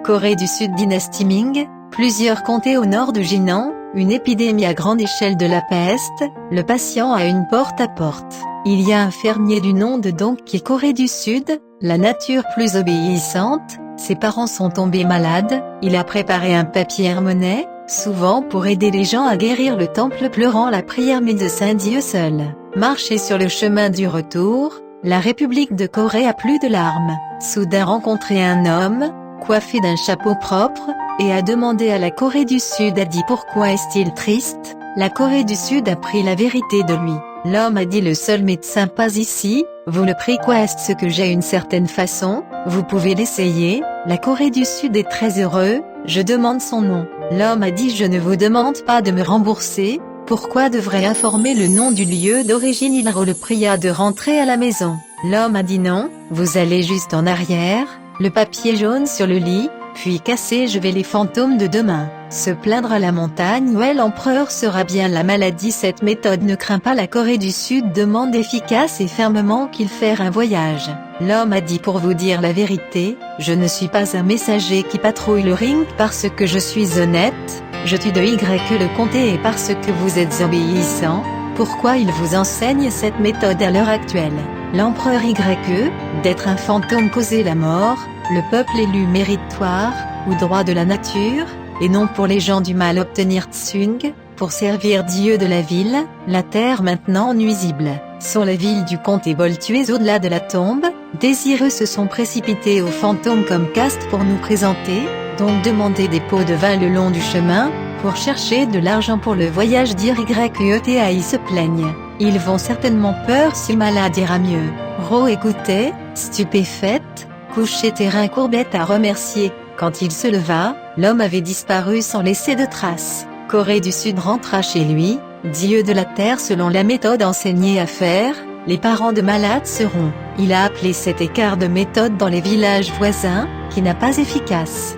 Corée du Sud dynastie Ming, plusieurs comtés au nord de Jinan, une épidémie à grande échelle de la peste, le patient a une porte-à-porte. Il y a un fermier du nom de Dong qui est Corée du Sud, la nature plus obéissante, ses parents sont tombés malades, il a préparé un papier-monnaie, souvent pour aider les gens à guérir le temple pleurant la prière médecin Dieu seul. Marché sur le chemin du retour, la République de Corée a plus de larmes. Soudain rencontré un homme, coiffé d'un chapeau propre, et a demandé à la Corée du Sud a dit pourquoi est-il triste. La Corée du Sud a pris la vérité de lui. L'homme a dit le seul médecin pas ici, vous le prie quoi est-ce que j'ai une certaine façon, vous pouvez l'essayer. La Corée du Sud est très heureux, je demande son nom. L'homme a dit je ne vous demande pas de me rembourser, pourquoi devrais-je informer le nom du lieu d'origine. Il le pria de rentrer à la maison. L'homme a dit non, vous allez juste en arrière, le papier jaune sur le lit, puis casser je vais les fantômes de demain. Se plaindre à la montagne où l'empereur sera bien la maladie. Cette méthode ne craint pas la Corée du Sud demande efficace et fermement qu'il faire un voyage. L'homme a dit pour vous dire la vérité, je ne suis pas un messager qui patrouille le ring parce que je suis honnête, je tue de Y le comté et parce que vous êtes obéissant, pourquoi il vous enseigne cette méthode à l'heure actuelle. L'empereur Y, d'être un fantôme causait la mort, le peuple élu méritoire, ou droit de la nature, et non pour les gens du mal obtenir tsung, pour servir Dieu de la ville, la terre maintenant nuisible. Sur la ville du comté voltueux au-delà de la tombe, désireux se sont précipités aux fantômes comme caste pour nous présenter, donc demander des pots de vin le long du chemin, pour chercher de l'argent pour le voyage dire YETA ils se plaignent. Ils vont certainement peur si malade ira mieux. Ro écoutait, stupéfaite, couché terrain courbette à remercier. Quand il se leva, l'homme avait disparu sans laisser de traces. Corée du Sud rentra chez lui, Dieu de la terre selon la méthode enseignée à faire, les parents de malades seront. Il a appelé cet écart de méthode dans les villages voisins, qui n'a pas efficace.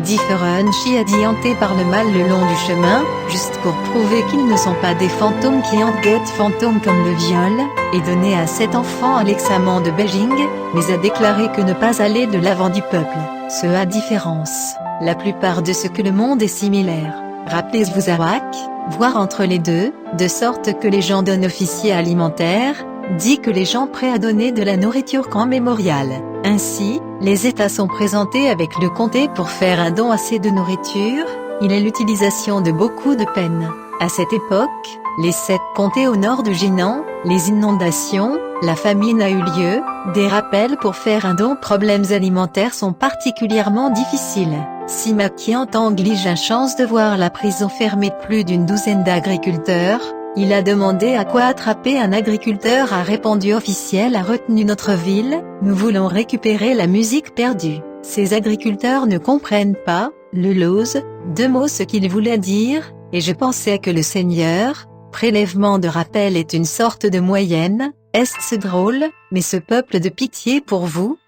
Différents chiadiantés par le mal le long du chemin, juste pour prouver qu'ils ne sont pas des fantômes qui enquêtent fantômes comme le viol, et donné à cet enfant à l'examen de Beijing, mais a déclaré que ne pas aller de l'avant du peuple, ce à différence. La plupart de ce que le monde est similaire. Rappelez-vous Zawak, voir entre les deux, de sorte que les gens donnent officier alimentaire, dit que les gens prêts à donner de la nourriture qu'en mémorial. Ainsi, les États sont présentés avec le comté pour faire un don assez de nourriture, il est l'utilisation de beaucoup de peines. À cette époque, les 7 comtés au nord de Jinan, les inondations, la famine a eu lieu, des rappels pour faire un don. Problèmes alimentaires sont particulièrement difficiles. Sima qui entend Glige a chance de voir la prison fermée plus d'une douzaine d'agriculteurs. Il a demandé à quoi attraper un agriculteur a répondu officiel a retenu notre ville, nous voulons récupérer la musique perdue. Ces agriculteurs ne comprennent pas, le lose, 2 mots ce qu'il voulait dire, et je pensais que le Seigneur, prélèvement de rappel est une sorte de moyenne, est-ce drôle, mais ce peuple de pitié pour vous,